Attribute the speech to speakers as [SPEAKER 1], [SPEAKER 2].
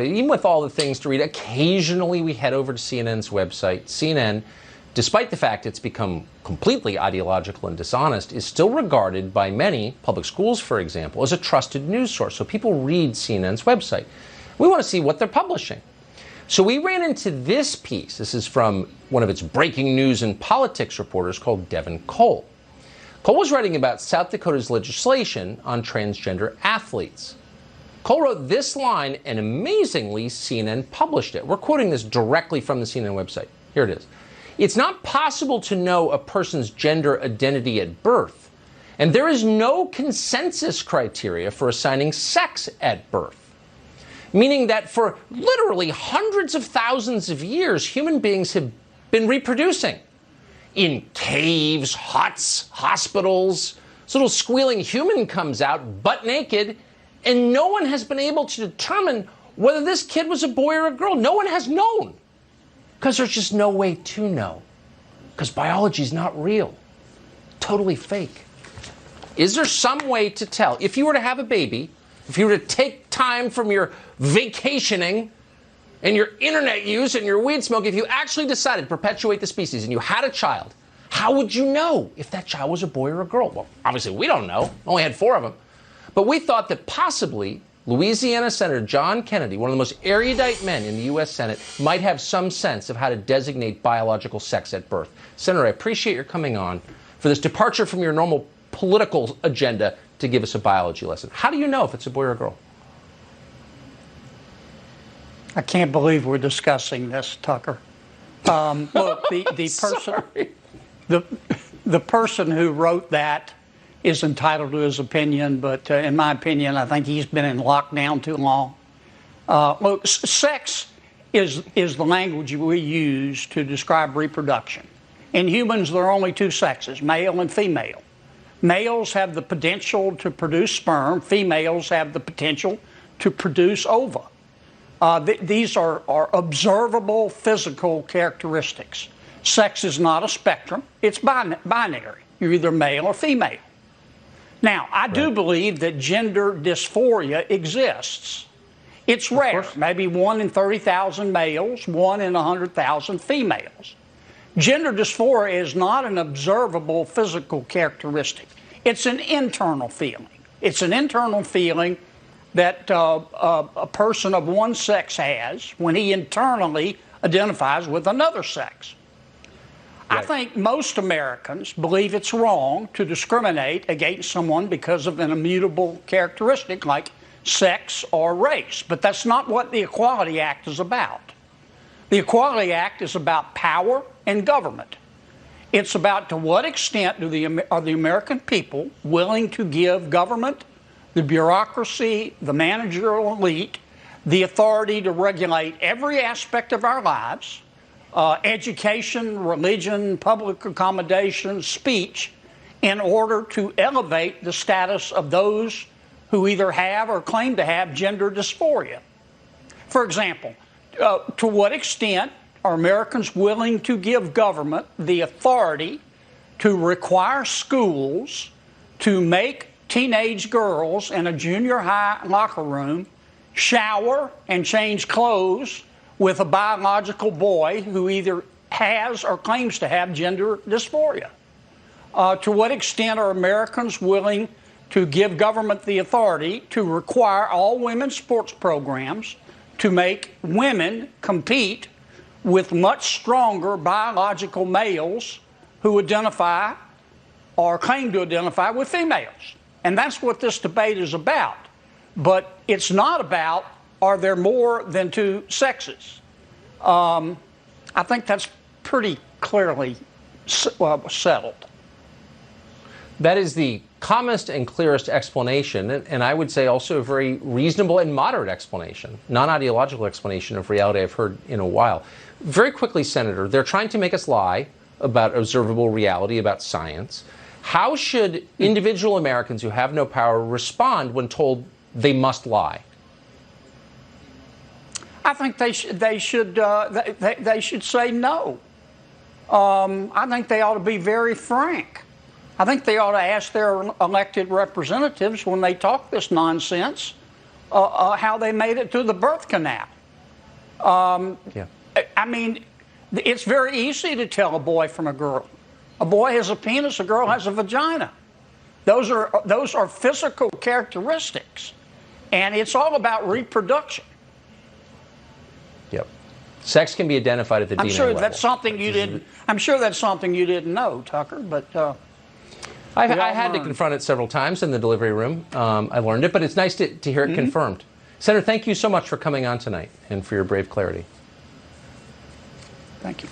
[SPEAKER 1] Even with all the things to read, occasionally we head over to CNN's website. CNN, despite the fact it's become completely ideological and dishonest, is still regarded by many, public schools for example, as a trusted news source. So people read CNN's website. We want to see what they're publishing. So we ran into this piece. This is from one of its breaking news and politics reporters called Devan Cole. Cole was writing about South Dakota's legislation on transgender athletes. Cole wrote this line, and amazingly, CNN published it. We're quoting this directly from the CNN website. Here it is. It's not possible to know a person's gender identity at birth, and there is no consensus criteria for assigning sex at birth. Meaning that for literally hundreds of thousands of years, human beings have been reproducing in caves, huts, hospitals. This little squealing human comes out butt naked, and no one has been able to determine whether this kid was a boy or a girl. No one has known, because there's just no way to know, because biology is not real, totally fake. Is there some way to tell? If you were to have a baby, if you were to take time from your vacationing and your internet use and your weed smoke, if you actually decided to perpetuate the species and you had a child, how would you know if that child was a boy or a girl? Well, obviously we don't know. Only had 4 of them. But we thought that possibly Louisiana Senator John Kennedy, one of the most erudite men in the U.S. Senate, might have some sense of how to designate biological sex at birth. Senator, I appreciate your coming on for this departure from your normal political agenda to give us a biology lesson. How do you know if it's a boy or a girl?
[SPEAKER 2] I can't believe we're discussing this, Tucker. Look, the person who wrote that is entitled to his opinion, but in my opinion, I think he's been in lockdown too long. Look, sex is the language we use to describe reproduction. In humans, there are only 2 sexes, male and female. Males have the potential to produce sperm. Females have the potential to produce ova. These are observable physical characteristics. Sex is not a spectrum. It's binary. You're either male or female. Now, I do believe that gender dysphoria exists. It's rare, maybe 1 in 30,000 males, 1 in 100,000 females. Gender dysphoria is not an observable physical characteristic. It's an internal feeling. It's an internal feeling that a person of one sex has when he internally identifies with another sex. I think most Americans believe it's wrong to discriminate against someone because of an immutable characteristic like sex or race, but that's not what the Equality Act is about. The Equality Act is about power and government. It's about to what extent are the American people willing to give government, the bureaucracy, the managerial elite, the authority to regulate every aspect of our lives, education, religion, public accommodation, speech, in order to elevate the status of those who either have or claim to have gender dysphoria. For example, to what extent are Americans willing to give government the authority to require schools to make teenage girls in a junior high locker room shower and change clothes with a biological boy who either has or claims to have gender dysphoria? To what extent are Americans willing to give government the authority to require all women's sports programs to make women compete with much stronger biological males who identify or claim to identify with females? And that's what this debate is about. But it's not about, are there more than 2 sexes? I think that's pretty clearly settled.
[SPEAKER 1] That is the calmest and clearest explanation, and I would say also a very reasonable and moderate explanation, non-ideological explanation of reality I've heard in a while. Very quickly, Senator, they're trying to make us lie about observable reality, about science. How should individual Americans who have no power respond when told they must lie?
[SPEAKER 2] I think they should say no. I think they ought to be very frank. I think they ought to ask their elected representatives when they talk this nonsense, how they made it through the birth canal.
[SPEAKER 1] Yeah.
[SPEAKER 2] I mean, it's very easy to tell a boy from a girl. A boy has a penis, a girl has a vagina. Those are physical characteristics, and it's all about reproduction.
[SPEAKER 1] Yep. Sex can be identified at the DNA level.
[SPEAKER 2] That's something you didn't. I'm sure that's something you didn't know, Tucker. But
[SPEAKER 1] I had to confront it several times in the delivery room. I learned it, but it's nice to hear it confirmed. Senator, thank you so much for coming on tonight and for your brave clarity.
[SPEAKER 2] Thank you.